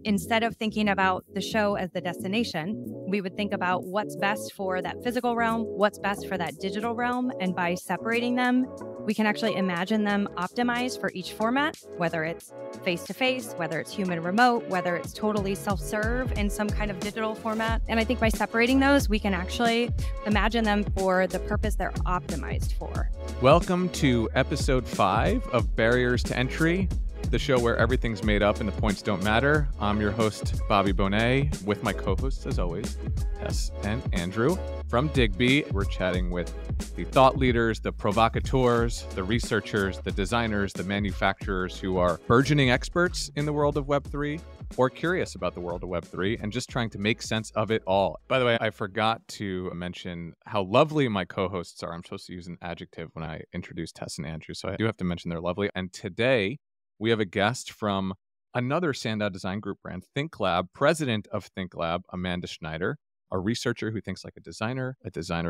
Instead of thinking about the show as the destination, we would think about what's best for that physical realm, what's best for that digital realm. And by separating them, we can actually imagine them optimized for each format, whether it's face-to-face, whether it's human remote, whether it's totally self-serve in some kind of digital format. And I think by separating those, we can actually imagine them for the purpose they're optimized for. Welcome to episode 5 of Barriers to Entry, the show where everything's made up and the points don't matter. I'm your host, Bobby Bonet, with my co-hosts, as always, Tess and Andrew from Digby. We're chatting with the thought leaders, the provocateurs, the researchers, the designers, the manufacturers who are burgeoning experts in the world of Web3 or curious about the world of Web3 and just trying to make sense of it all. By the way, I forgot to mention how lovely my co-hosts are. I'm supposed to use an adjective when I introduce Tess and Andrew, so I do have to mention they're lovely. And today, we have a guest from another SANDOW Design Group brand, ThinkLab, President of ThinkLab, Amanda Schneider, a researcher who thinks like a designer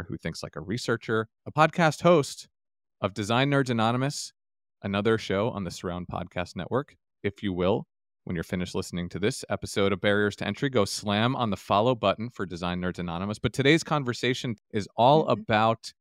who thinks like a researcher, a podcast host of Design Nerds Anonymous, another show on the Surround Podcast Network. If you will, when you're finished listening to this episode of Barriers to Entry, go slam on the follow button for Design Nerds Anonymous. But today's conversation is all about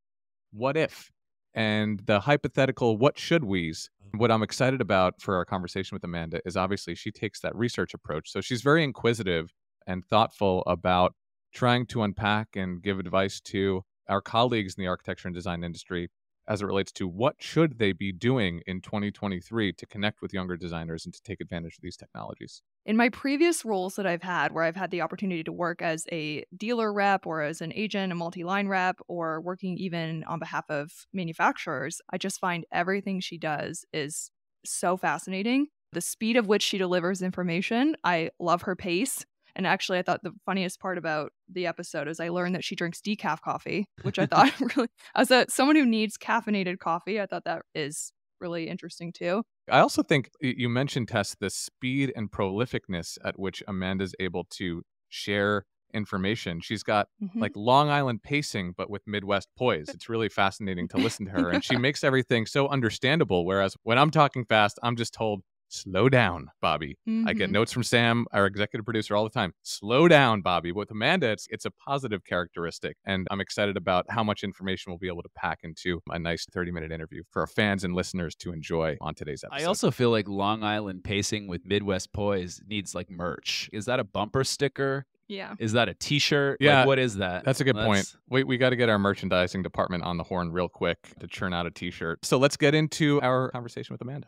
what if and the hypothetical what should we's. What I'm excited about for our conversation with Amanda is obviously she takes that research approach. So she's very inquisitive and thoughtful about trying to unpack and give advice to our colleagues in the architecture and design industry as it relates to what should they be doing in 2023 to connect with younger designers and to take advantage of these technologies. In my previous roles that I've had, where I've had the opportunity to work as a dealer rep or as an agent, a multi-line rep, or working even on behalf of manufacturers, I just find everything she does is so fascinating. The speed of which she delivers information, I love her pace. And actually, I thought the funniest part about the episode is I learned that she drinks decaf coffee, which I thought really, as someone who needs caffeinated coffee, I thought that is really interesting too. I also think you mentioned, Tess, the speed and prolificness at which Amanda's able to share information. She's got like Long Island pacing, but with Midwest poise. It's really fascinating to listen to her. And she makes everything so understandable. Whereas when I'm talking fast, I'm just told, slow down, Bobby. I get notes from Sam, our executive producer, all the time. Slow down, Bobby. With Amanda, it's a positive characteristic. And I'm excited about how much information we'll be able to pack into a nice 30-minute interview for our fans and listeners to enjoy on today's episode. I also feel like Long Island pacing with Midwest poise needs like merch. Is that a bumper sticker? Yeah. Is that a t-shirt? Yeah. Like, what is that? That's a good point. We got to get our merchandising department on the horn real quick to churn out a t-shirt. So let's get into our conversation with Amanda.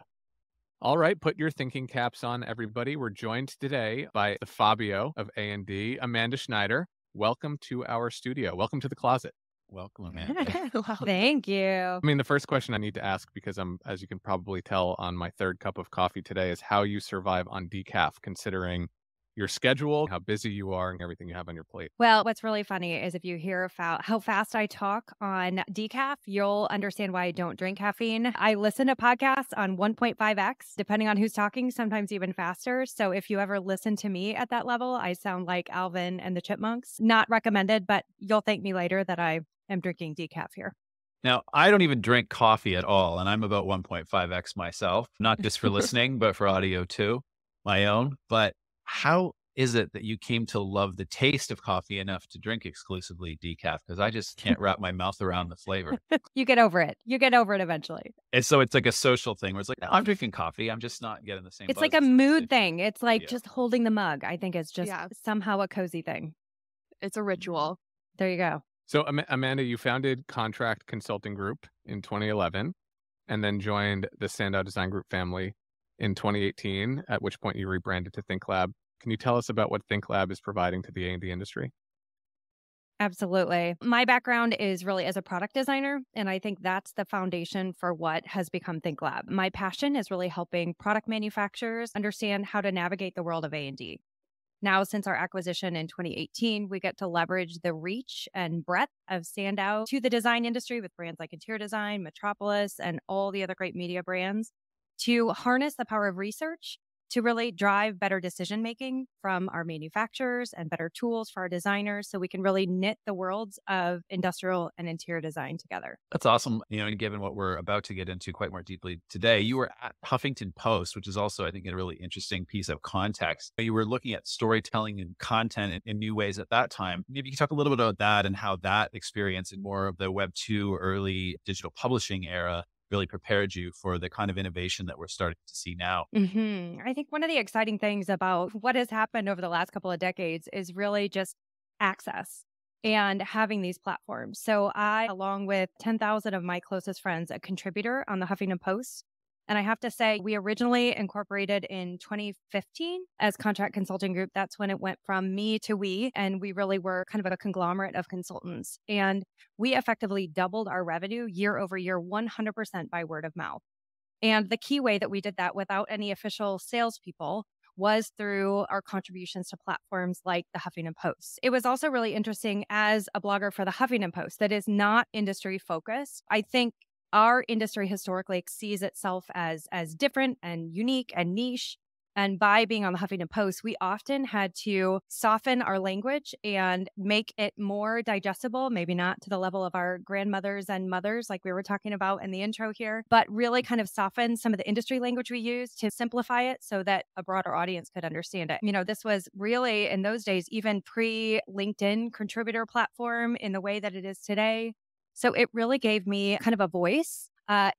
All right, put your thinking caps on, everybody. We're joined today by the Fabio of A&D, Amanda Schneider. Welcome to our studio. Welcome to the closet. Welcome, Amanda. Thank you. I mean, the first question I need to ask, because I'm, as you can probably tell on my third cup of coffee today, is how you survive on decaf, considering your schedule, how busy you are, and everything you have on your plate. Well, what's really funny is if you hear how fast I talk on decaf, you'll understand why I don't drink caffeine. I listen to podcasts on 1.5x, depending on who's talking, sometimes even faster. So if you ever listen to me at that level, I sound like Alvin and the Chipmunks. Not recommended, but you'll thank me later that I am drinking decaf here. Now, I don't even drink coffee at all, and I'm about 1.5x myself, not just for listening, but for audio too, my own. But how is it that you came to love the taste of coffee enough to drink exclusively decaf? Because I just can't wrap my mouth around the flavor. You get over it. You get over it eventually. And so it's like a social thing where it's like, no, I'm drinking coffee. I'm just not getting the same. It's like a mood thing. It's like just holding the mug. I think it's just somehow a cozy thing. It's a ritual. There you go. So Amanda, you founded Contract Consulting Group in 2011 and then joined the SANDOW Design Group family in 2018, at which point you rebranded to ThinkLab. Can you tell us about what ThinkLab is providing to the A&D industry? Absolutely. My background is really as a product designer, and I think that's the foundation for what has become ThinkLab. My passion is really helping product manufacturers understand how to navigate the world of A&D. Now, since our acquisition in 2018, we get to leverage the reach and breadth of SANDOW to the design industry with brands like Interior Design, Metropolis, and all the other great media brands to harness the power of research to really drive better decision making from our manufacturers and better tools for our designers so we can really knit the worlds of industrial and interior design together. That's awesome. And given what we're about to get into quite more deeply today, you were at Huffington Post, which is also, I think, a really interesting piece of context. You were looking at storytelling and content in new ways at that time. Maybe you can talk a little bit about that and how that experience in more of the Web 2 early digital publishing era really prepared you for the kind of innovation that we're starting to see now. I think one of the exciting things about what has happened over the last couple of decades is really just access and having these platforms. So I, along with 10,000 of my closest friends, a contributor on the Huffington Post. And I have to say, we originally incorporated in 2015 as Contract Consulting Group. That's when it went from me to we, and we really were kind of a conglomerate of consultants. And we effectively doubled our revenue year over year, 100% by word of mouth. And the key way that we did that without any official salespeople was through our contributions to platforms like the Huffington Post. It was also really interesting as a blogger for the Huffington Post that is not industry focused. I think our industry historically sees itself as different and unique and niche. And by being on the Huffington Post, we often had to soften our language and make it more digestible, maybe not to the level of our grandmothers and mothers, like we were talking about in the intro here, but really kind of soften some of the industry language we use to simplify it so that a broader audience could understand it. This was really in those days, even pre-LinkedIn contributor platform in the way that it is today. So it really gave me kind of a voice.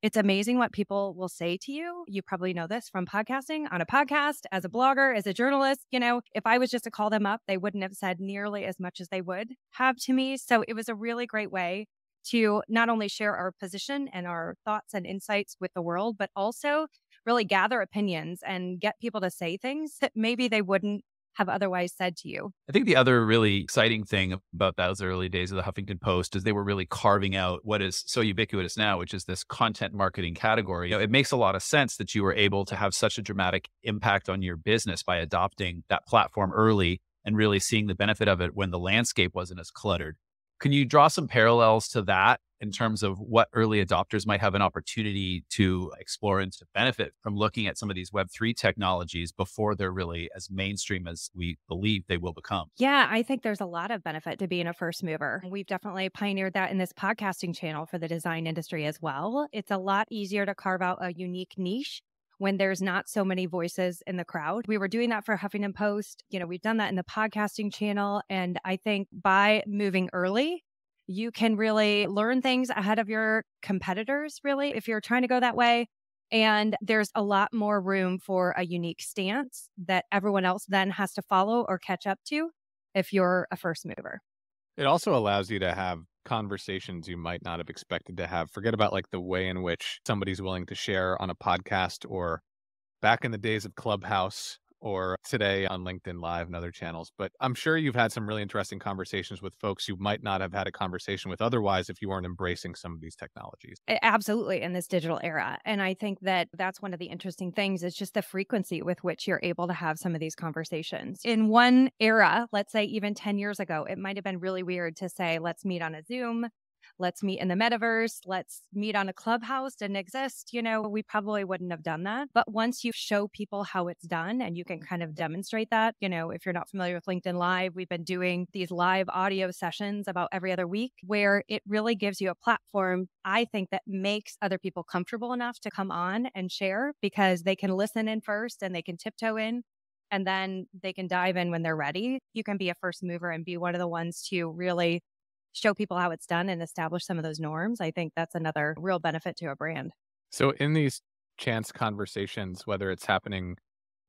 It's amazing what people will say to you. You probably know this from podcasting, on a podcast, as a blogger, as a journalist. If I was just to call them up, they wouldn't have said nearly as much as they would have to me. So it was a really great way to not only share our position and our thoughts and insights with the world, but also really gather opinions and get people to say things that maybe they wouldn't have otherwise said to you. I think the other really exciting thing about those early days of the Huffington Post is they were really carving out what is so ubiquitous now, which is this content marketing category. It makes a lot of sense that you were able to have such a dramatic impact on your business by adopting that platform early and really seeing the benefit of it when the landscape wasn't as cluttered. Can you draw some parallels to that in terms of what early adopters might have an opportunity to explore and to benefit from looking at some of these Web3 technologies before they're really as mainstream as we believe they will become? Yeah, I think there's a lot of benefit to being a first mover. We've definitely pioneered that in this podcasting channel for the design industry as well. It's a lot easier to carve out a unique niche when there's not so many voices in the crowd. We were doing that for Huffington Post. We've done that in the podcasting channel. And I think by moving early, you can really learn things ahead of your competitors, really, if you're trying to go that way. And there's a lot more room for a unique stance that everyone else then has to follow or catch up to if you're a first mover. It also allows you to have conversations you might not have expected to have. Forget about like the way in which somebody's willing to share on a podcast or back in the days of Clubhouse or today on LinkedIn Live and other channels. But I'm sure you've had some really interesting conversations with folks you might not have had a conversation with otherwise if you weren't embracing some of these technologies. Absolutely, in this digital era. And I think that that's one of the interesting things is just the frequency with which you're able to have some of these conversations. In one era, let's say even 10 years ago, it might have been really weird to say, let's meet on a Zoom. Let's meet in the metaverse. Let's meet on a Clubhouse. Didn't exist. We probably wouldn't have done that. But once you show people how it's done and you can kind of demonstrate that, if you're not familiar with LinkedIn Live, we've been doing these live audio sessions about every other week where it really gives you a platform, I think, that makes other people comfortable enough to come on and share because they can listen in first and they can tiptoe in and then they can dive in when they're ready. You can be a first mover and be one of the ones to really show people how it's done and establish some of those norms. I think that's another real benefit to a brand. So in these chance conversations, whether it's happening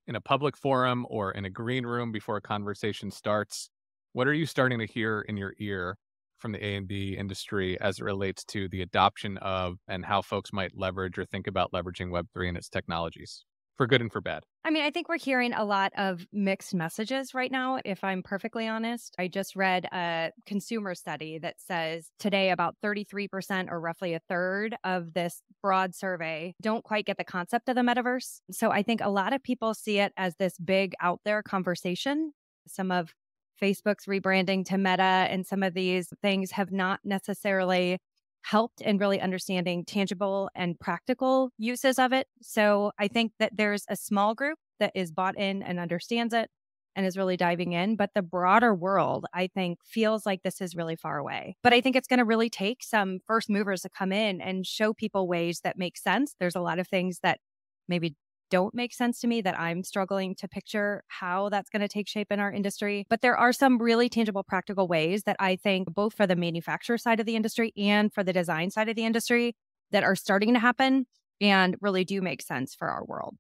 in a public forum or in a green room before a conversation starts, what are you starting to hear in your ear from the A&D industry as it relates to the adoption of and how folks might leverage or think about leveraging Web3 and its technologies, for good and for bad? I think we're hearing a lot of mixed messages right now, if I'm perfectly honest. I just read a consumer study that says today about 33% or roughly a third of this broad survey don't quite get the concept of the metaverse. So I think a lot of people see it as this big out there conversation. Some of Facebook's rebranding to Meta and some of these things have not necessarily helped in really understanding tangible and practical uses of it. So I think that there's a small group that is bought in and understands it and is really diving in. But the broader world, I think, feels like this is really far away. But I think it's going to really take some first movers to come in and show people ways that make sense. There's a lot of things that maybe don't make sense to me that I'm struggling to picture how that's going to take shape in our industry. But there are some really tangible, practical ways that I think both for the manufacturer side of the industry and for the design side of the industry that are starting to happen and really do make sense for our world.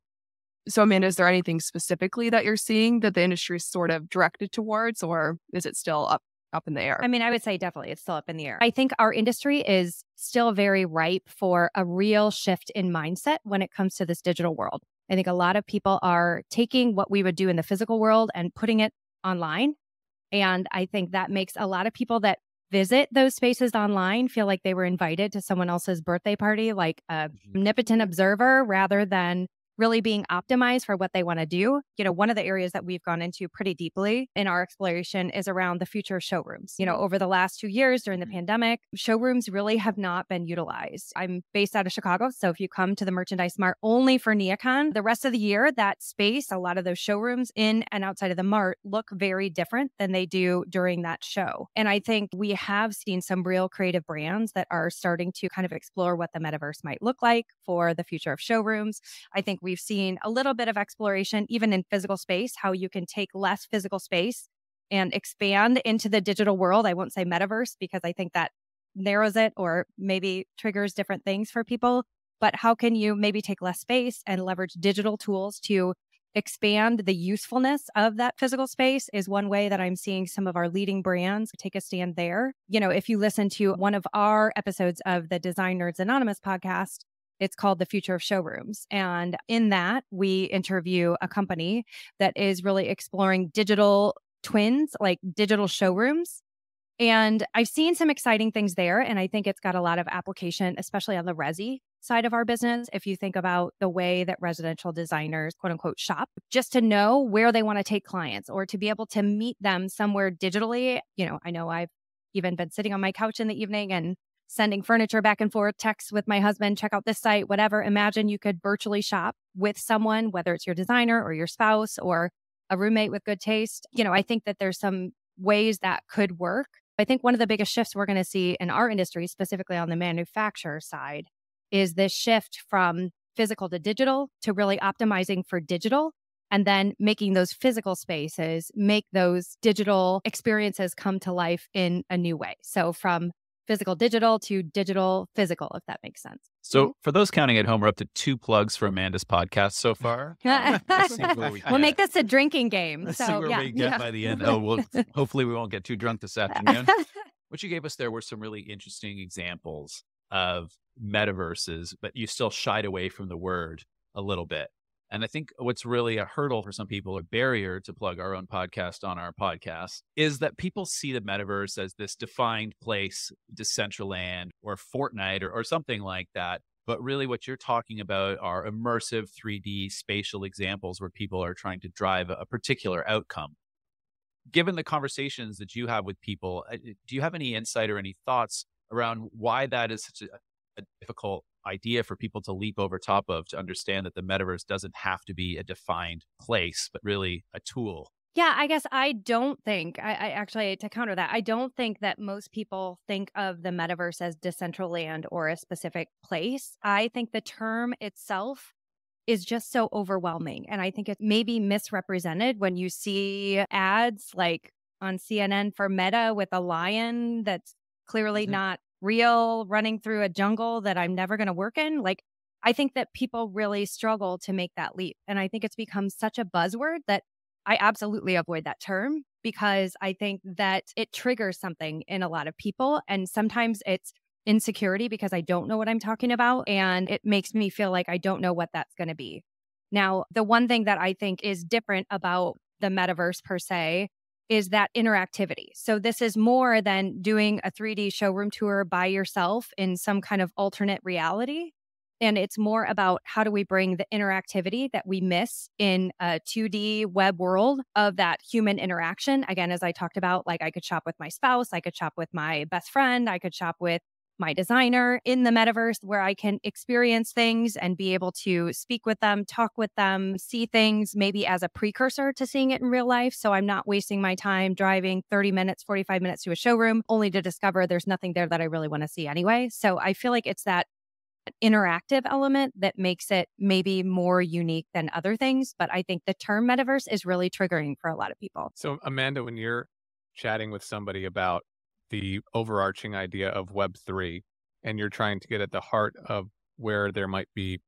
So, Amanda, is there anything specifically that you're seeing that the industry is sort of directed towards, or is it still up in the air? I mean, I would say definitely it's still up in the air. I think our industry is still very ripe for a real shift in mindset when it comes to this digital world. I think a lot of people are taking what we would do in the physical world and putting it online. And I think that makes a lot of people that visit those spaces online feel like they were invited to someone else's birthday party, like a omnipotent observer, rather than really being optimized for what they want to do. You know, one of the areas that we've gone into pretty deeply in our exploration is around the future of showrooms. You know, over the last 2 years during the pandemic, showrooms really have not been utilized. I'm based out of Chicago, so if you come to the Merchandise Mart only for NeoCon, the rest of the year, that space, a lot of those showrooms in and outside of the Mart look very different than they do during that show. And I think we have seen some real creative brands that are starting to kind of explore what the metaverse might look like for the future of showrooms. I think we've seen a little bit of exploration, even in physical space, how you can take less physical space and expand into the digital world. I won't say metaverse because I think that narrows it or maybe triggers different things for people. But how can you maybe take less space and leverage digital tools to expand the usefulness of that physical space is one way that I'm seeing some of our leading brands take a stand there. You know, if you listen to one of our episodes of the Design Nerds Anonymous podcast, it's called The Future of Showrooms. And in that, we interview a company that is really exploring digital twins, like digital showrooms. And I've seen some exciting things there. And I think it's got a lot of application, especially on the resi side of our business. If you think about the way that residential designers, quote unquote, shop, just to know where they want to take clients or to be able to meet them somewhere digitally. You know I've even been sitting on my couch in the evening and sending furniture back and forth, texts with my husband, check out this site, whatever. Imagine you could virtually shop with someone, whether it's your designer or your spouse or a roommate with good taste. You know, I think that there's some ways that could work. I think one of the biggest shifts we're going to see in our industry, specifically on the manufacturer side, is this shift from physical to digital to really optimizing for digital and then making those physical spaces, make those digital experiences come to life in a new way. So from physical digital to digital physical, if that makes sense. So for those counting at home, we're up to 2 plugs for Amanda's podcast so far. We'll make this a drinking game. Let's so, see where we get by the end. Hopefully we won't get too drunk this afternoon. What you gave us there were some really interesting examples of metaverses, but you still shied away from the word a little bit. And I think what's really a hurdle for some people, a barrier to plug our own podcast on our podcast, is that people see the metaverse as this defined place, Decentraland or Fortnite or something like that. But really what you're talking about are immersive 3D spatial examples where people are trying to drive a particular outcome. Given the conversations that you have with people, do you have any insight or any thoughts around why that is such a difficult idea for people to leap over top of, to understand that the metaverse doesn't have to be a defined place, but really a tool? Yeah, I guess I don't think, I actually, to counter that, I don't think that most people think of the metaverse as Decentraland or a specific place. I think the term itself is just so overwhelming. And I think it may be misrepresented when you see ads like on CNN for Meta with a lion that's clearly not real running through a jungle that I'm never going to work in. Like, I think that people really struggle to make that leap. And I think it's become such a buzzword that I absolutely avoid that term because I think that it triggers something in a lot of people. And sometimes it's insecurity because I don't know what I'm talking about. And it makes me feel like I don't know what that's going to be. Now, the one thing that I think is different about the metaverse per se is that interactivity. So this is more than doing a 3D showroom tour by yourself in some kind of alternate reality. And it's more about how do we bring the interactivity that we miss in a 2D web world of that human interaction. Again, as I talked about, like I could shop with my spouse, I could shop with my best friend, I could shop with my designer in the metaverse where I can experience things and be able to speak with them, talk with them, see things maybe as a precursor to seeing it in real life. So I'm not wasting my time driving 30 minutes, 45 minutes to a showroom only to discover there's nothing there that I really want to see anyway. So I feel like it's that interactive element that makes it maybe more unique than other things. But I think the term metaverse is really triggering for a lot of people. So Amanda, when you're chatting with somebody about the overarching idea of Web3, and you're trying to get at the heart of where there might be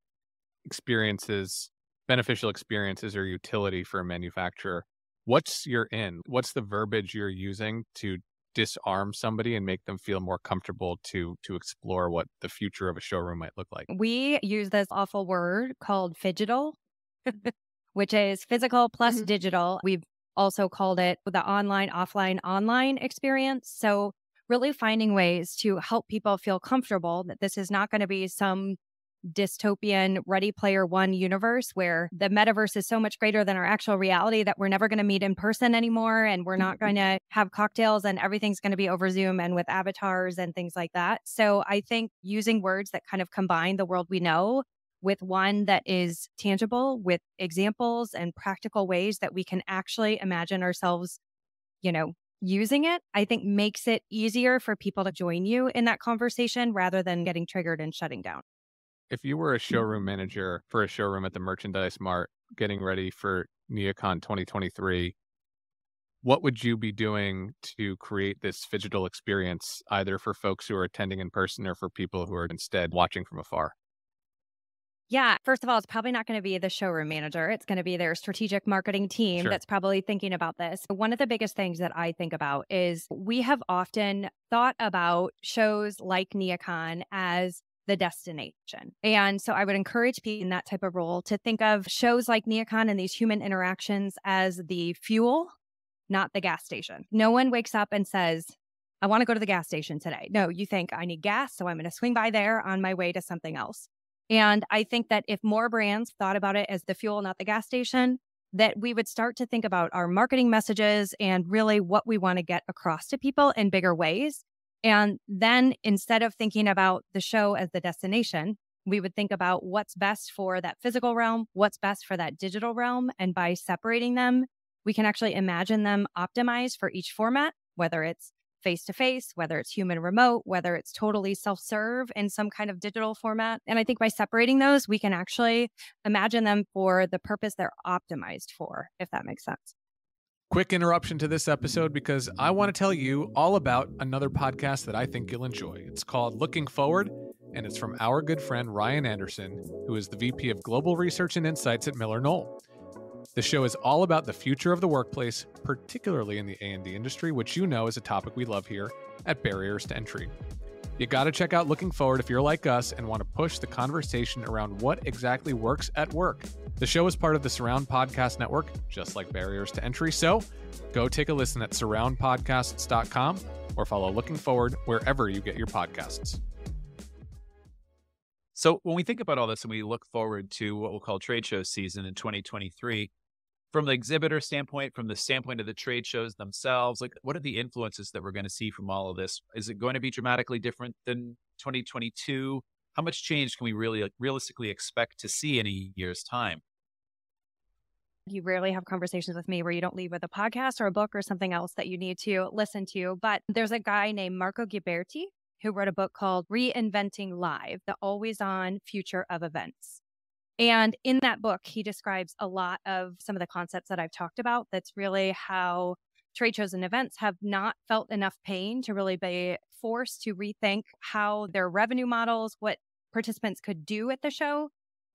experiences, beneficial experiences or utility for a manufacturer, what's your in? What's the verbiage you're using to disarm somebody and make them feel more comfortable to explore what the future of a showroom might look like? We use this awful word called phygital, which is physical plus digital. We've also called it the online, offline, online experience. So really finding ways to help people feel comfortable that this is not going to be some dystopian Ready Player One universe where the metaverse is so much greater than our actual reality that we're never going to meet in person anymore. And we're not going to have cocktails and everything's going to be over Zoom and with avatars and things like that. So I think using words that kind of combine the world we know with one that is tangible, with examples and practical ways that we can actually imagine ourselves, using it, I think makes it easier for people to join you in that conversation rather than getting triggered and shutting down. If you were a showroom manager for a showroom at the Merchandise Mart getting ready for NeoCon 2023, what would you be doing to create this phygital experience, either for folks who are attending in person or for people who are instead watching from afar? Yeah, first of all, it's probably not going to be the showroom manager. It's going to be their strategic marketing team that's probably thinking about this. One of the biggest things that I think about is we have often thought about shows like NeoCon as the destination. And so I would encourage people in that type of role to think of shows like NeoCon and these human interactions as the fuel, not the gas station. No one wakes up and says, I want to go to the gas station today. No, you think I need gas, so I'm going to swing by there on my way to something else. And I think that if more brands thought about it as the fuel, not the gas station, that we would start to think about our marketing messages and really what we want to get across to people in bigger ways. And then instead of thinking about the show as the destination, we would think about what's best for that physical realm, what's best for that digital realm. And by separating them, we can actually imagine them optimized for each format, whether it's face-to-face, whether it's human remote, whether it's totally self-serve in some kind of digital format. And I think by separating those, we can actually imagine them for the purpose they're optimized for, if that makes sense. Quick interruption to this episode because I want to tell you all about another podcast that I think you'll enjoy. It's called Looking Forward, and it's from our good friend Ryan Anderson, who is the VP of Global Research and Insights at Miller Knoll. The show is all about the future of the workplace, particularly in the A&D industry, which you know is a topic we love here at Barriers to Entry. You got to check out Looking Forward if you're like us and want to push the conversation around what exactly works at work. The show is part of the Surround Podcast Network, just like Barriers to Entry, so go take a listen at surroundpodcasts.com or follow Looking Forward wherever you get your podcasts. So when we think about all this and we look forward to what we'll call trade show season in 2023, from the exhibitor standpoint, from the standpoint of the trade shows themselves, like what are the influences that we're going to see from all of this? Is it going to be dramatically different than 2022? How much change can we really realistically expect to see in a year's time? You rarely have conversations with me where you don't leave with a podcast or a book or something else that you need to listen to. But there's a guy named Marco Ghiberti who wrote a book called Reinventing Live, the always-on future of events. And in that book, he describes a lot of some of the concepts that I've talked about. That's really how trade shows and events have not felt enough pain to really be forced to rethink how their revenue models, what participants could do at the show.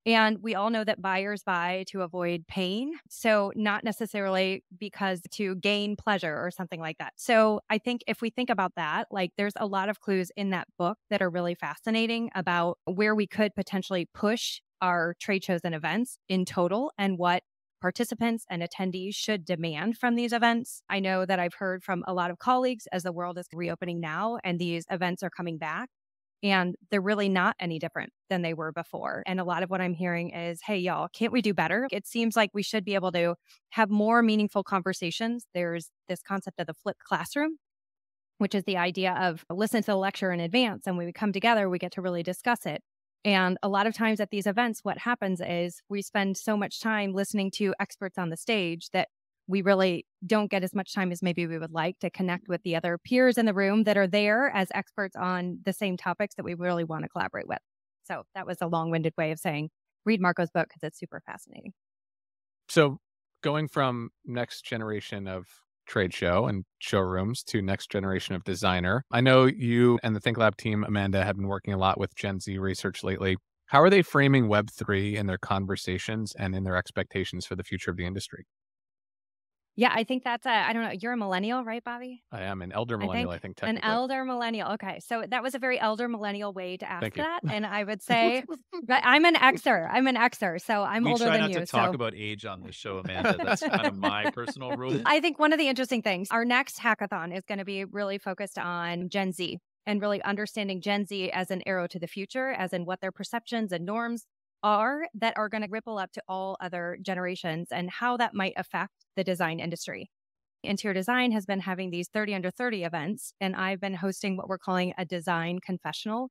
And we all know that buyers buy to avoid pain. So not necessarily because to gain pleasure or something like that. So I think if we think about that, like there's a lot of clues in that book that are really fascinating about where we could potentially push our trade shows and events in total and what participants and attendees should demand from these events. I know that I've heard from a lot of colleagues as the world is reopening now and these events are coming back. And they're really not any different than they were before. And a lot of what I'm hearing is, hey, y'all, can't we do better? It seems like we should be able to have more meaningful conversations. There's this concept of the flipped classroom which is the idea of listen to the lecture in advance. And when we come together, we get to really discuss it. And a lot of times at these events, what happens is we spend so much time listening to experts on the stage that we really don't get as much time as maybe we would like to connect with the other peers in the room that are there as experts on the same topics that we really want to collaborate with. So that was a long-winded way of saying, read Marco's book because it's super fascinating. So going from next generation of trade show and showrooms to next generation of designer, I know you and the ThinkLab team, Amanda, have been working a lot with Gen Z research lately. How are they framing Web3 in their conversations and in their expectations for the future of the industry? Yeah, I think that's I don't know, you're a millennial, right, Bobby? I am an elder millennial, I think An technically. elder millennial. Okay. So that was a very elder millennial way to ask Thank you. that. And I would say, but I'm an Xer. So I'm older than you. We try not to talk about age on this show, Amanda. That's kind of my personal rule. I think one of the interesting things, our next hackathon is going to be really focused on Gen Z and really understanding Gen Z as an arrow to the future, as in what their perceptions and norms are that are going to ripple up to all other generations and how that might affect the design industry. Interior Design has been having these 30 under 30 events, and I've been hosting what we're calling a design confessional.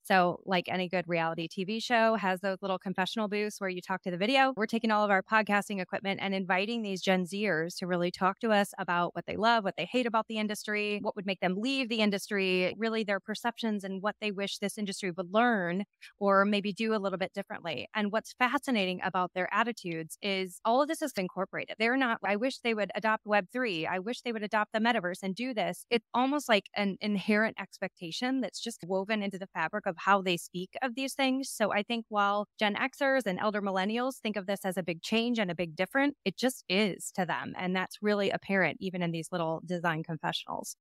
So like any good reality TV show has those little confessional booths where you talk to the video. We're taking all of our podcasting equipment and inviting these Gen Zers to really talk to us about what they love, what they hate about the industry, what would make them leave the industry, really their perceptions and what they wish this industry would learn or maybe do a little bit differently. And what's fascinating about their attitudes is all of this is incorporated. They're not, I wish they would adopt Web3. I wish they would adopt the metaverse and do this. It's almost like an inherent expectation that's just woven into the fabric of how they speak of these things. So I think while Gen Xers and elder millennials think of this as a big change and a big difference, it just is to them. And that's really apparent even in these little design confessionals.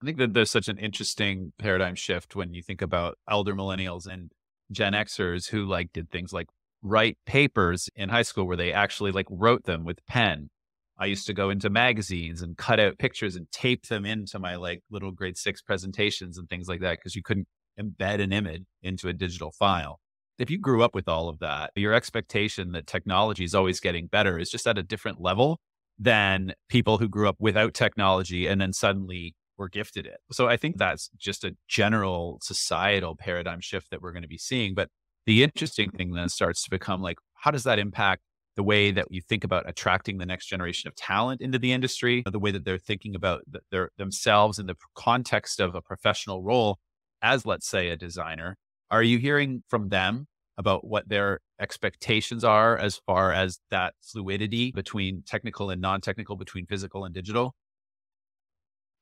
I think that there's such an interesting paradigm shift when you think about elder millennials and Gen Xers who did things like write papers in high school where they actually wrote them with pen. I used to go into magazines and cut out pictures and tape them into my little grade 6 presentations and things like that because you couldn't embed an image into a digital file. If you grew up with all of that, your expectation that technology is always getting better is just at a different level than people who grew up without technology and then suddenly were gifted it. So I think that's just a general societal paradigm shift that we're going to be seeing. But the interesting thing then starts to become how does that impact the way that you think about attracting the next generation of talent into the industry, the way that they're thinking about themselves in the context of a professional role as, let's say, a designer. Are you hearing from them about what their expectations are as far as that fluidity between technical and non-technical, between physical and digital?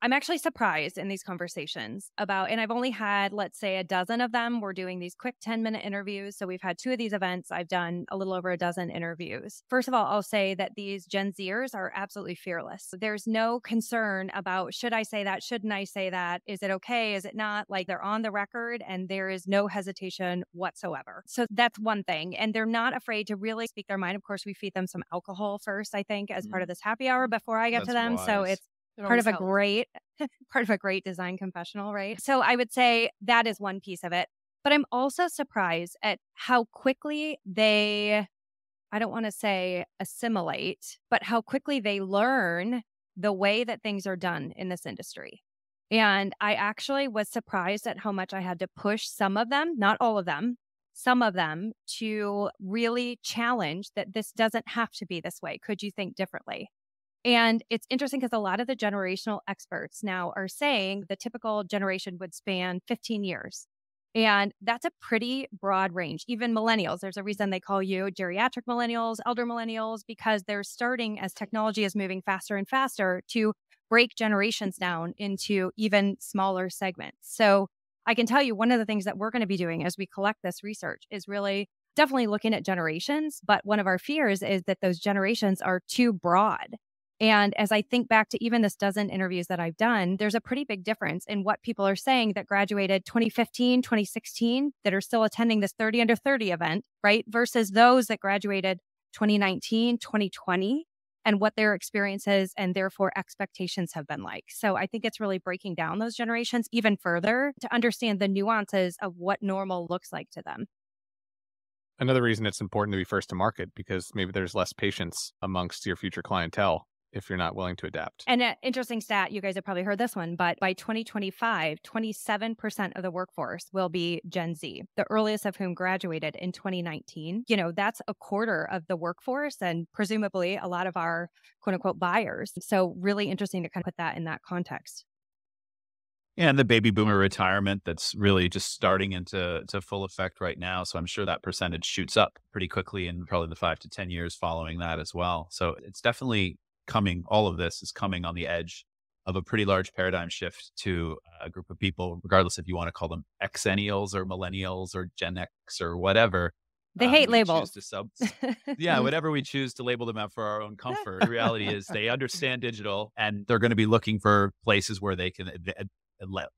I'm actually surprised in these conversations about, and I've only had, let's say, a dozen of them. We're doing these quick 10-minute interviews. So we've had 2 of these events. I've done a little over a dozen interviews. First of all, I'll say that these Gen Zers are absolutely fearless. There's no concern about, should I say that? Shouldn't I say that? Is it okay? Is it not? They're on the record and there is no hesitation whatsoever. So that's one thing. And they're not afraid to really speak their mind. Of course, we feed them some alcohol first, I think, as part of this happy hour before I get to them. Wise. So it's part of a great design confessional, right? So I would say that is one piece of it. But I'm also surprised at how quickly they, I don't want to say assimilate, but how quickly they learn the way that things are done in this industry. And I actually was surprised at how much I had to push some of them, not all of them, some of them to really challenge that this doesn't have to be this way. Could you think differently? And it's interesting because a lot of the generational experts now are saying the typical generation would span 15 years. And that's a pretty broad range. Even millennials, there's a reason they call you geriatric millennials, elder millennials, because they're starting as technology is moving faster and faster to break generations down into even smaller segments. So I can tell you one of the things that we're going to be doing as we collect this research is really definitely looking at generations. But one of our fears is that those generations are too broad. And as I think back to even this dozen interviews that I've done, there's a pretty big difference in what people are saying that graduated 2015, 2016, that are still attending this 30 under 30 event, right? Versus those that graduated 2019, 2020, and what their experiences and therefore expectations have been like. So I think it's really breaking down those generations even further to understand the nuances of what normal looks like to them. Another reason it's important to be first to market because maybe there's less patience amongst your future clientele if you're not willing to adapt. And an interesting stat, you guys have probably heard this one, but by 2025, 27% of the workforce will be Gen Z, the earliest of whom graduated in 2019. That's a quarter of the workforce and presumably a lot of our quote unquote buyers. So really interesting to kind of put that in that context. And the baby boomer retirement that's really just starting into full effect right now. So I'm sure that percentage shoots up pretty quickly in probably the 5 to 10 years following that as well. So it's definitely coming. All of this is coming on the edge of a pretty large paradigm shift to a group of people, regardless if you want to call them Xennials or millennials or Gen X or whatever. They hate labels. Whatever we choose to label them out for our own comfort. The reality is they understand digital and they're going to be looking for places where they can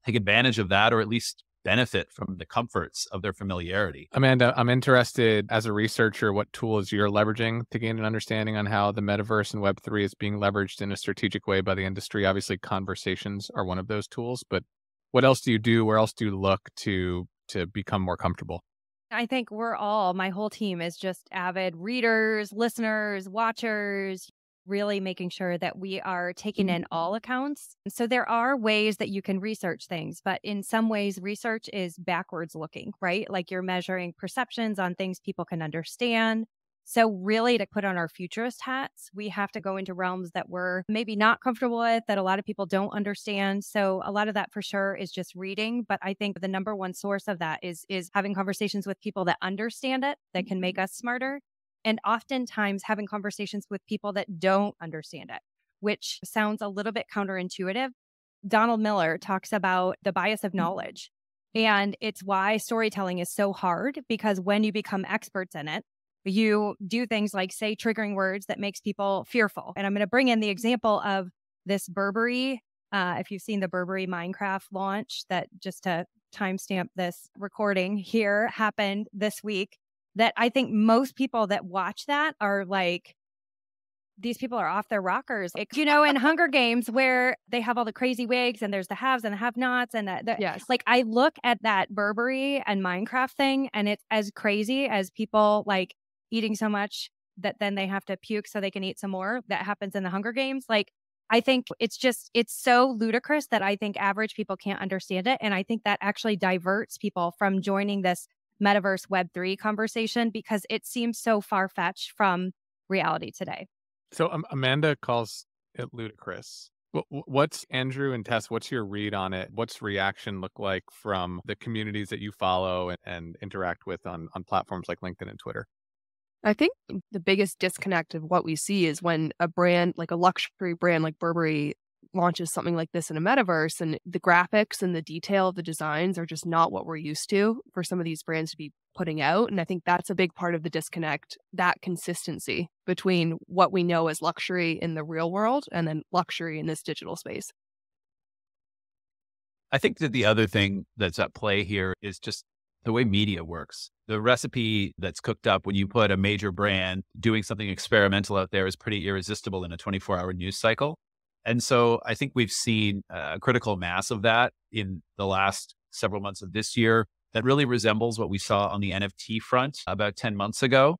take advantage of that, or at least benefit from the comforts of their familiarity. Amanda, I'm interested as a researcher, what tools you're leveraging to gain an understanding on how the metaverse and Web3 is being leveraged in a strategic way by the industry. Obviously, conversations are one of those tools, but what else do you do? Where else do you look to become more comfortable? I think my whole team is just avid readers, listeners, watchers, really making sure that we are taking in all accounts. So there are ways that you can research things, but in some ways, research is backwards looking, right? Like you're measuring perceptions on things people can understand. So really to put on our futurist hats, we have to go into realms that we're maybe not comfortable with, that a lot of people don't understand. So a lot of that for sure is just reading. But I think the number one source of that is having conversations with people that understand it, that can make us smarter. And oftentimes having conversations with people that don't understand it, which sounds a little bit counterintuitive. Donald Miller talks about the bias of knowledge. And it's why storytelling is so hard, because when you become experts in it, you do things like say triggering words that makes people fearful. And I'm going to bring in the example of this Burberry. If you've seen the Burberry Minecraft launch, that just to timestamp this recording here happened this week. That I think most people that watch that are like, these people are off their rockers. In Hunger Games where they have all the crazy wigs and there's the haves and the have-nots and yes. Like I look at that Burberry and Minecraft thing and it's as crazy as people like eating so much that then they have to puke so they can eat some more. That happens in the Hunger Games. Like I think it's so ludicrous that I think average people can't understand it. And I think that actually diverts people from joining this metaverse Web3 conversation because it seems so far-fetched from reality today. So Amanda calls it ludicrous. What's Andrew and Tess, what's your read on it? What's reaction look like from the communities that you follow and interact with on platforms like LinkedIn and Twitter? I think the biggest disconnect of what we see is when a brand, like a luxury brand like Burberry, launches something like this in a metaverse and the graphics and the detail of the designs are just not what we're used to for some of these brands to be putting out. And I think that's a big part of the disconnect, that consistency between what we know as luxury in the real world and then luxury in this digital space. I think that the other thing that's at play here is just the way media works. The recipe that's cooked up when you put a major brand doing something experimental out there is pretty irresistible in a 24-hour news cycle. And so I think we've seen a critical mass of that in the last several months of this year that really resembles what we saw on the NFT front about 10 months ago.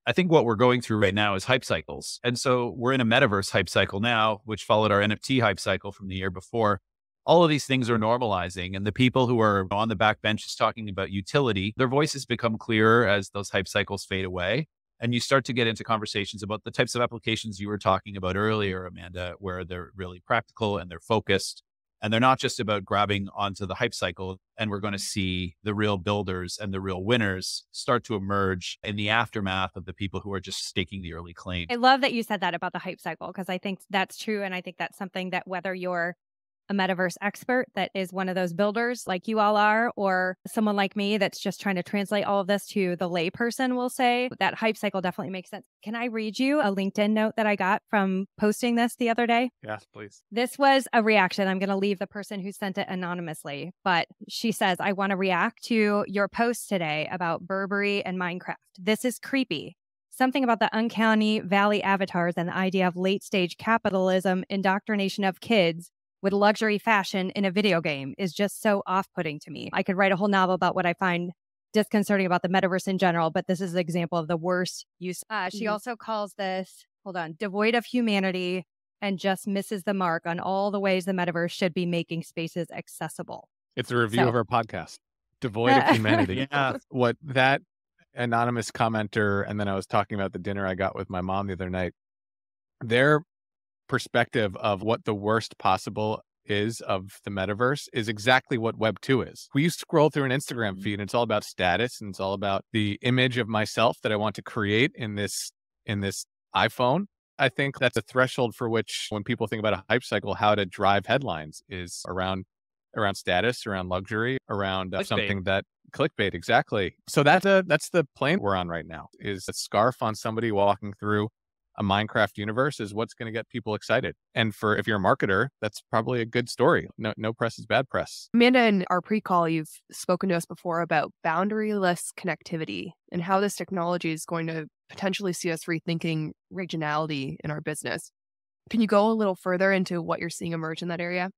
I think what we're going through right now is hype cycles. And so we're in a metaverse hype cycle now, which followed our NFT hype cycle from the year before. All of these things are normalizing. And the people who are on the back benches talking about utility, their voices become clearer as those hype cycles fade away. And you start to get into conversations about the types of applications you were talking about earlier, Amanda, where they're really practical and they're focused. And they're not just about grabbing onto the hype cycle. And we're going to see the real builders and the real winners start to emerge in the aftermath of the people who are just staking the early claim. I love that you said that about the hype cycle, because I think that's true. And I think that's something that whether you're a metaverse expert that is one of those builders like you all are, or someone like me that's just trying to translate all of this to the layperson will say that hype cycle definitely makes sense. Can I read you a LinkedIn note that I got from posting this the other day? Yes, please. This was a reaction. I'm going to leave the person who sent it anonymously, but she says, I want to react to your post today about Burberry and Minecraft. This is creepy. Something about the uncanny valley avatars and the idea of late stage capitalism indoctrination of kids with luxury fashion in a video game is just so off-putting to me. I could write a whole novel about what I find disconcerting about the metaverse in general, but this is an example of the worst use. She also calls this, devoid of humanity, and just misses the mark on all the ways the metaverse should be making spaces accessible. It's a review of our podcast, Devoid of Humanity. Yeah. What that anonymous commenter, and then I was talking about the dinner I got with my mom the other night, their perspective of what the worst possible is of the metaverse is exactly what Web 2 is. We scroll through an Instagram feed and it's all about status and it's all about the image of myself that I want to create in this iPhone. I think that's a threshold for which, when people think about a hype cycle, how to drive headlines is around status, around luxury, around something that clickbait. Exactly. So that's the plane we're on right now, is a scarf on somebody walking through a Minecraft universe is what's going to get people excited. And if you're a marketer, that's probably a good story. No press is bad press. Amanda, in our pre-call, you've spoken to us before about boundaryless connectivity and how this technology is going to potentially see us rethinking regionality in our business. Can you go a little further into what you're seeing emerge in that area?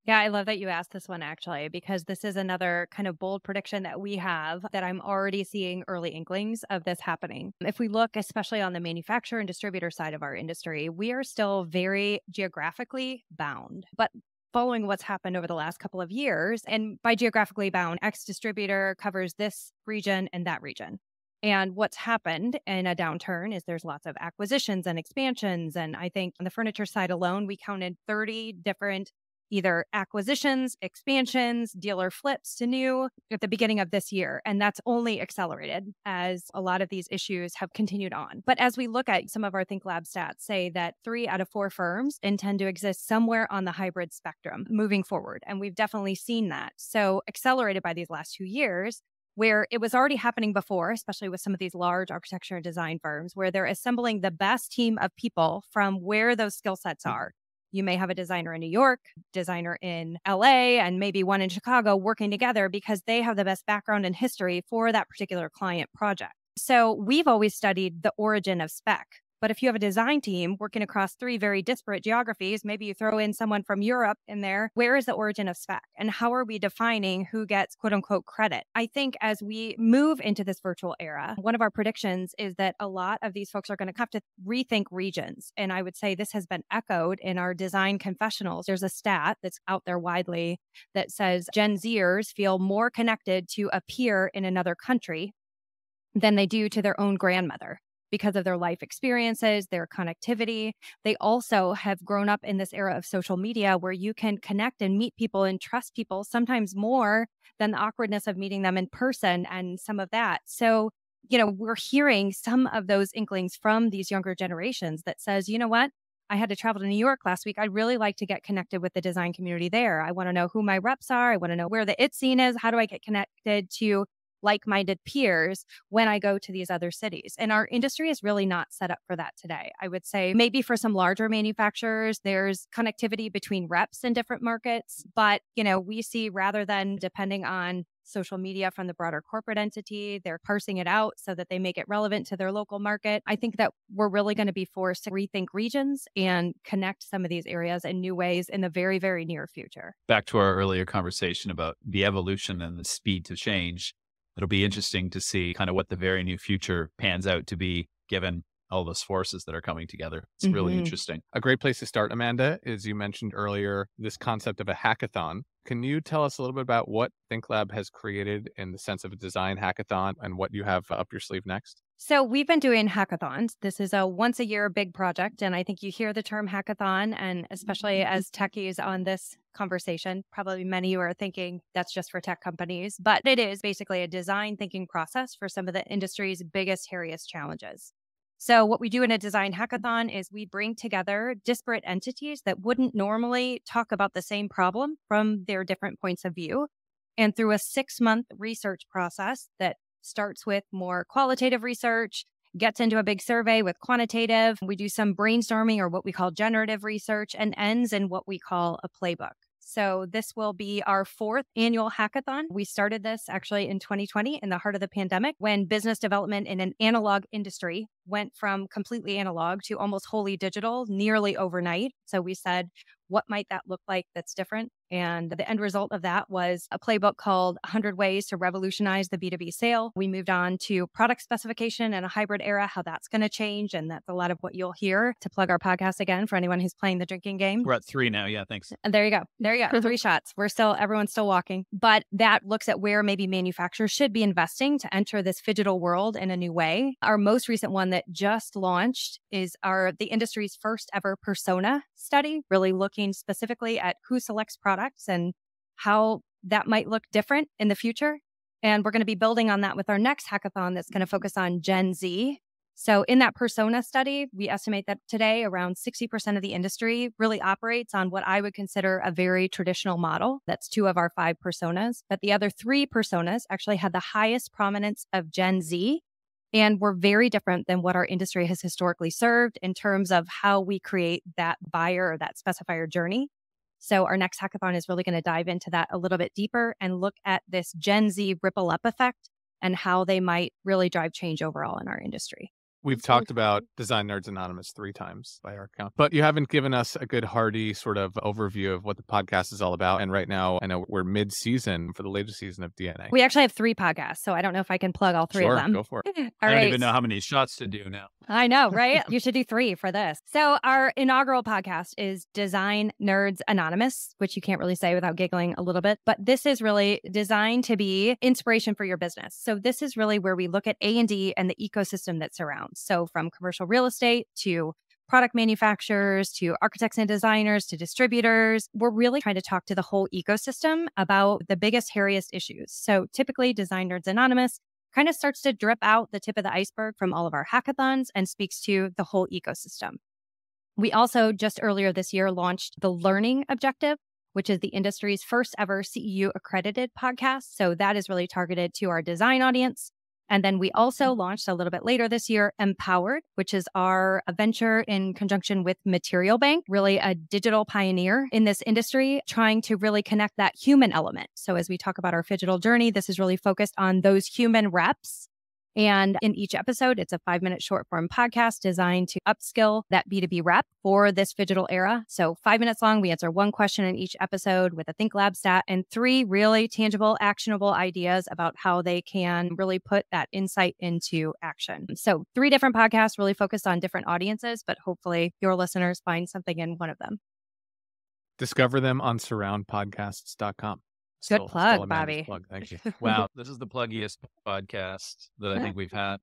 Yeah, I love that you asked this one, actually, because this is another kind of bold prediction that we have that I'm already seeing early inklings of this happening. If we look, especially on the manufacturer and distributor side of our industry, we are still very geographically bound. But following what's happened over the last couple of years, and by geographically bound, X distributor covers this region and that region. And what's happened in a downturn is there's lots of acquisitions and expansions. And I think on the furniture side alone, we counted 30 different either acquisitions, expansions, dealer flips to new at the beginning of this year. And that's only accelerated as a lot of these issues have continued on. But as we look at some of our ThinkLab stats, say that 3 out of 4 firms intend to exist somewhere on the hybrid spectrum moving forward. And we've definitely seen that. So accelerated by these last 2 years, where it was already happening before, especially with some of these large architecture and design firms, where they're assembling the best team of people from where those skill sets are. You may have a designer in New York, designer in LA, and maybe one in Chicago working together because they have the best background and history for that particular client project. So we've always studied the origin of spec. But if you have a design team working across 3 very disparate geographies, maybe you throw in someone from Europe in there, where is the origin of spec? And how are we defining who gets quote unquote credit? I think as we move into this virtual era, one of our predictions is that a lot of these folks are going to have to rethink regions. And I would say this has been echoed in our design confessionals. There's a stat that's out there widely that says Gen Zers feel more connected to a peer in another country than they do to their own grandmother, because of their life experiences, their connectivity. They also have grown up in this era of social media where you can connect and meet people and trust people sometimes more than the awkwardness of meeting them in person and some of that. So, we're hearing some of those inklings from these younger generations that says, you know what? I had to travel to New York last week. I'd really like to get connected with the design community there. I want to know who my reps are. I want to know where the it scene is. How do I get connected to like-minded peers when I go to these other cities? And our industry is really not set up for that today. I would say maybe for some larger manufacturers, there's connectivity between reps in different markets. But, we see, rather than depending on social media from the broader corporate entity, they're parsing it out so that they make it relevant to their local market. I think that we're really going to be forced to rethink regions and connect some of these areas in new ways in the very, very near future. Back to our earlier conversation about the evolution and the speed to change. It'll be interesting to see kind of what the very new future pans out to be, given all those forces that are coming together. It's really interesting. A great place to start, Amanda, is you mentioned earlier this concept of a hackathon. Can you tell us a little bit about what ThinkLab has created in the sense of a design hackathon and what you have up your sleeve next? So we've been doing hackathons. This is a once a year big project. And I think you hear the term hackathon, and especially as techies on this conversation, probably many of you are thinking that's just for tech companies, but it is basically a design thinking process for some of the industry's biggest, hairiest challenges. So what we do in a design hackathon is we bring together disparate entities that wouldn't normally talk about the same problem from their different points of view. And through a 6-month research process that starts with more qualitative research, gets into a big survey with quantitative, we do some brainstorming or what we call generative research, and ends in what we call a playbook. So this will be our 4th annual hackathon. We started this actually in 2020 in the heart of the pandemic, when business development in an analog industry went from completely analog to almost wholly digital nearly overnight. So we said, what might that look like that's different? And the end result of that was a playbook called 100 Ways to Revolutionize the B2B Sale. We moved on to product specification and a hybrid era, how that's going to change. And that's a lot of what you'll hear, to plug our podcast again for anyone who's playing the drinking game. We're at 3 now. Yeah, thanks. And there you go. There you go. 3 shots. Everyone's still walking. But that looks at where maybe manufacturers should be investing to enter this phygital world in a new way. Our most recent one that just launched is the industry's first ever persona study, really looking specifically at who selects products and how that might look different in the future. And we're going to be building on that with our next hackathon that's going to focus on Gen Z. So in that persona study, we estimate that today around 60% of the industry really operates on what I would consider a very traditional model. That's 2 of our 5 personas. But the other 3 personas actually had the highest prominence of Gen Z and were very different than what our industry has historically served in terms of how we create that buyer or that specifier journey. So our next hackathon is really going to dive into that a little bit deeper and look at this Gen Z ripple up effect and how they might really drive change overall in our industry. We've talked about Design Nerds Anonymous 3 times by our count, but you haven't given us a good hearty sort of overview of what the podcast is all about. And right now, I know we're mid-season for the latest season of DNA. We actually have 3 podcasts, so I don't know if I can plug all 3 of them. Go for it. I don't even know how many shots to do now. I know, right? You should do 3 for this. So our inaugural podcast is Design Nerds Anonymous, which you can't really say without giggling a little bit, but this is really designed to be inspiration for your business. So this is really where we look at A&D and the ecosystem that surrounds. So from commercial real estate to product manufacturers, to architects and designers, to distributors, we're really trying to talk to the whole ecosystem about the biggest, hairiest issues. So typically Design Nerds Anonymous kind of starts to drip out the tip of the iceberg from all of our hackathons and speaks to the whole ecosystem. We also just earlier this year launched the Learning Objective, which is the industry's first ever CEU accredited podcast. So that is really targeted to our design audience. And then we also launched a little bit later this year, Empowered, which is our venture in conjunction with Material Bank, really a digital pioneer in this industry, trying to really connect that human element. So as we talk about our phygital journey, this is really focused on those human reps. And in each episode, it's a 5-minute short form podcast designed to upskill that B2B rep for this phygital era. So 5 minutes long, we answer 1 question in each episode with a ThinkLab stat and 3 really tangible, actionable ideas about how they can really put that insight into action. So 3 different podcasts really focused on different audiences, but hopefully your listeners find something in one of them. Discover them on surroundpodcasts.com. Good plug, Bobby. Plug. Thank you. Wow, this is the pluggiest podcast that I think we've had.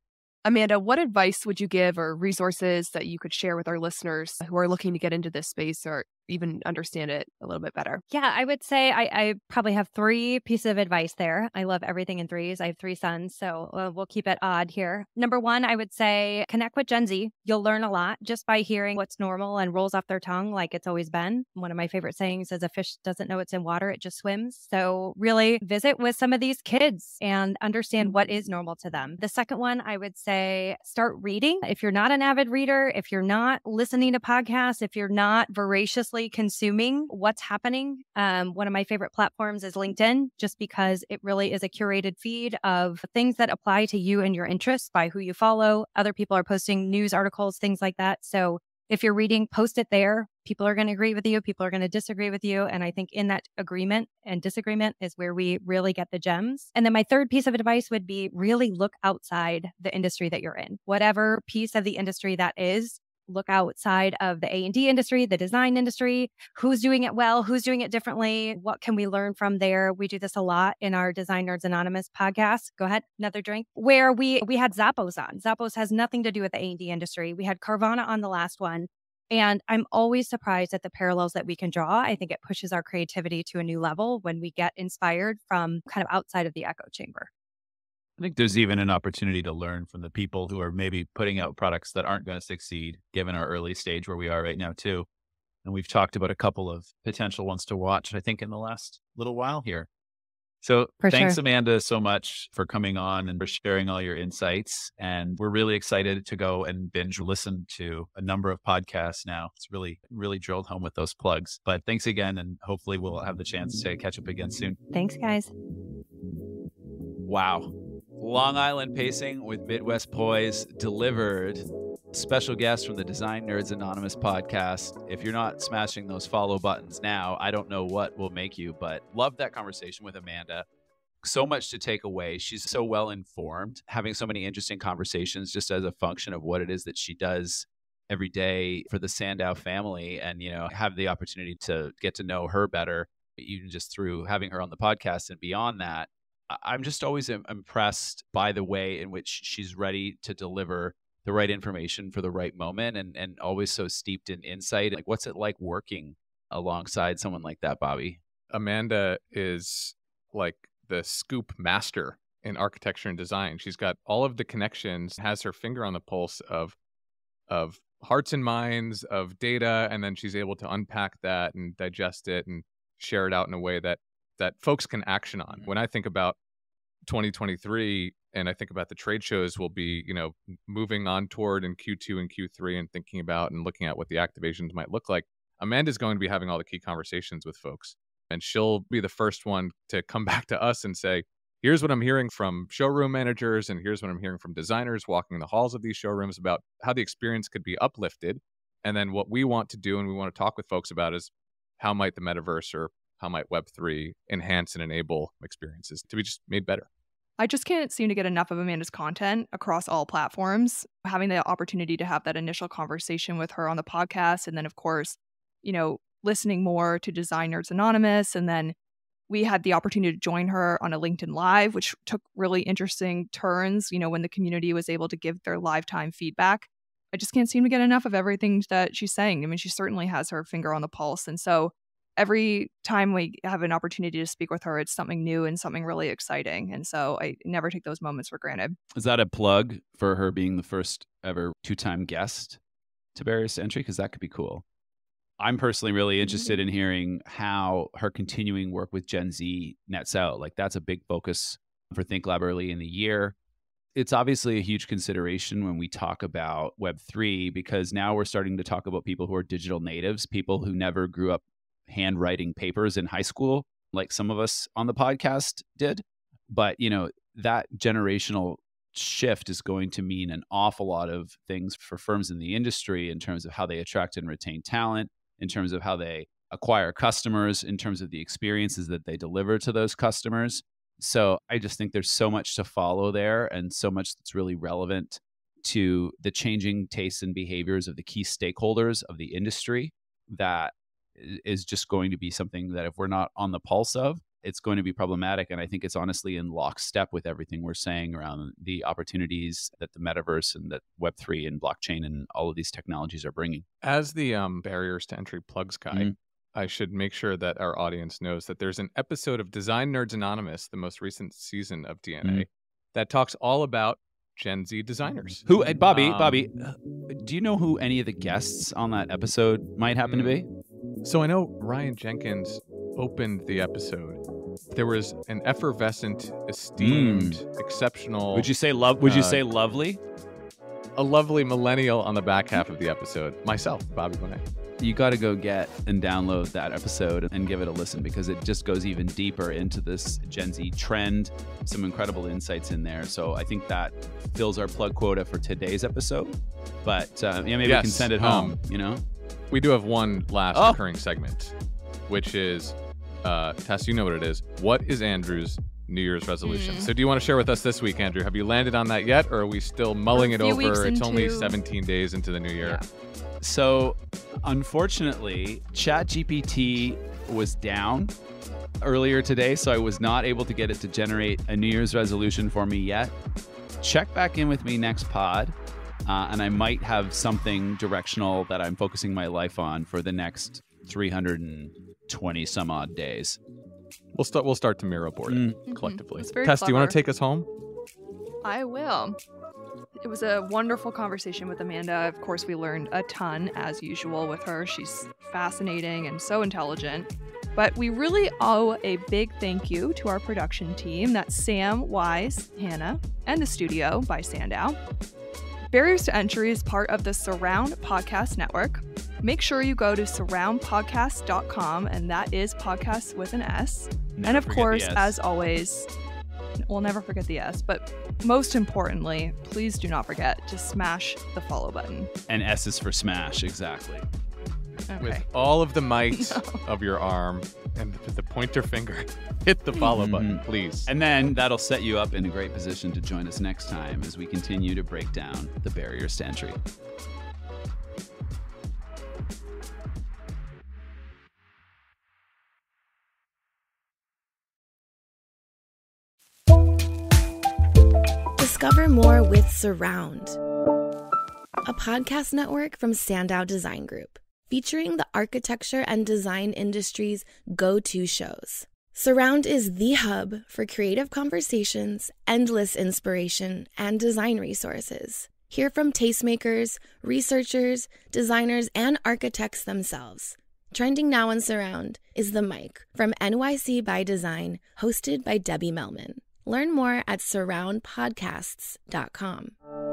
Amanda, what advice would you give or resources that you could share with our listeners who are looking to get into this space or even understand it a little bit better? Yeah, I would say I probably have 3 pieces of advice there. I love everything in 3s. I have 3 sons, so we'll keep it odd here. Number 1, I would say connect with Gen Z. You'll learn a lot just by hearing what's normal and rolls off their tongue like it's always been. One of my favorite sayings is a fish doesn't know it's in water, it just swims. So really visit with some of these kids and understand what is normal to them. The second one, I would say start reading. If you're not an avid reader, if you're not listening to podcasts, if you're not voraciously consuming what's happening, one of my favorite platforms is LinkedIn, just because it really is a curated feed of things that apply to you and your interests by who you follow. Other people are posting news articles, things like that. So if you're reading, post it there. People are going to agree with you. People are going to disagree with you. And I think in that agreement and disagreement is where we really get the gems. And then my third piece of advice would be really look outside the industry that you're in. Whatever piece of the industry that is, look outside of the A&D industry, the design industry, who's doing it well, who's doing it differently, what can we learn from there? We do this a lot in our Design Nerds Anonymous podcast. Go ahead, another drink. Where we had Zappos on. Zappos has nothing to do with the A&D industry. We had Carvana on the last one. And I'm always surprised at the parallels that we can draw. I think it pushes our creativity to a new level when we get inspired from kind of outside of the echo chamber. I think there's even an opportunity to learn from the people who are maybe putting out products that aren't going to succeed, given our early stage where we are right now, too. And we've talked about a couple of potential ones to watch, I think, in the last little while here. So thanks, Amanda, so much for coming on and for sharing all your insights. And we're really excited to go and binge listen to a number of podcasts now. It's really, really drilled home with those plugs. But thanks again, and hopefully we'll have the chance to catch up again soon. Thanks, guys. Wow. Long Island pacing with Midwest poise delivered Special guest from the Design Nerds Anonymous podcast. If you're not smashing those follow buttons now, I don't know what will make you, but love that conversation with Amanda. So much to take away. She's so well informed, having so many interesting conversations just as a function of what it is that she does every day for the SANDOW family, and, you know, have the opportunity to get to know her better, even just through having her on the podcast. And beyond that, I'm just always impressed by the way in which she's ready to deliver the right information for the right moment, and always so steeped in insight. Like, what's it like working alongside someone like that, Bobby? Amanda is like the scoop master in architecture and design. She's got all of the connections, has her finger on the pulse of hearts and minds, of data, and then she's able to unpack that and digest it and share it out in a way that folks can action on. When I think about 2023 and I think about the trade shows we'll be, you know, moving on toward in Q2 and Q3 and thinking about and looking at what the activations might look like, Amanda's going to be having all the key conversations with folks. And she'll be the first one to come back to us and say, here's what I'm hearing from showroom managers, and here's what I'm hearing from designers walking the halls of these showrooms about how the experience could be uplifted. And then what we want to do and we want to talk with folks about is how might the metaverse or how might Web3 enhance and enable experiences to be just made better. I just can't seem to get enough of Amanda's content across all platforms. Having the opportunity to have that initial conversation with her on the podcast, and then, of course, you know, listening more to Design Nerds Anonymous. And then we had the opportunity to join her on a LinkedIn Live, which took really interesting turns, you know, when the community was able to give their live time feedback. I just can't seem to get enough of everything that she's saying. I mean, she certainly has her finger on the pulse. And so every time we have an opportunity to speak with her, it's something new and something really exciting. And so I never take those moments for granted. Is that a plug for her being the first ever 2-time guest to Barriers to Entry? Because that could be cool. I'm personally really interested in hearing how her continuing work with Gen Z nets out. Like, that's a big focus for ThinkLab early in the year. It's obviously a huge consideration when we talk about Web3, because now we're starting to talk about people who are digital natives, people who never grew up handwriting papers in high school, like some of us on the podcast did. But, you know, that generational shift is going to mean an awful lot of things for firms in the industry in terms of how they attract and retain talent, in terms of how they acquire customers, in terms of the experiences that they deliver to those customers. So I just think there's so much to follow there, and so much that's really relevant to the changing tastes and behaviors of the key stakeholders of the industry, that is just going to be something that if we're not on the pulse of, it's going to be problematic. And I think it's honestly in lockstep with everything we're saying around the opportunities that the metaverse and that Web3 and blockchain and all of these technologies are bringing. As the Barriers to Entry plugs guy, I should make sure that our audience knows that there's an episode of Design Nerds Anonymous, the most recent season of DNA, that talks all about Gen Z designers. Who, Bobby, do you know who any of the guests on that episode might happen to be? So I know Ryan Jenkins opened the episode. There was an effervescent, esteemed, exceptional. Would you say lovely? A lovely millennial on the back half of the episode. Myself, Bobby Bonet. You got to go get and download that episode and give it a listen, because it just goes even deeper into this Gen Z trend. Some incredible insights in there. So I think that fills our plug quota for today's episode. But maybe we can send it home, you know? We do have one last recurring segment, which is, Tess, you know what it is. What is Andrew's New Year's resolution? So do you want to share with us this week, Andrew? Have you landed on that yet, or are we still mulling it over? It's only 17 days into the new year. Yeah. So unfortunately, ChatGPT was down earlier today, so I was not able to get it to generate a New Year's resolution for me yet. Check back in with me next pod, and I might have something directional that I'm focusing my life on for the next 320 some odd days. We'll start to Miro board it collectively. Tess, do you want to take us home? I will. It was a wonderful conversation with Amanda. Of course, we learned a ton, as usual, with her. She's fascinating and so intelligent. But we really owe a big thank you to our production team. That's Sam, Wize, Hannah, and the studio by SANDOW. Barriers to Entry is part of the Surround Podcast Network. Make sure you go to surroundpodcast.com, and that is podcast with an S. And of course, as always, We'll never forget the S. But most importantly, please do not forget to smash the follow button. And S is for smash, exactly. Okay. With all of the might of your arm and the pointer finger, hit the follow button, please. And then that'll set you up in a great position to join us next time as we continue to break down the barriers to entry. Discover more with Surround, a podcast network from SANDOW Design Group, featuring the architecture and design industry's go-to shows. Surround is the hub for creative conversations, endless inspiration, and design resources. Hear from tastemakers, researchers, designers, and architects themselves. Trending now on Surround is The Mic from NYC by Design, hosted by Debbie Melman. Learn more at surroundpodcasts.com.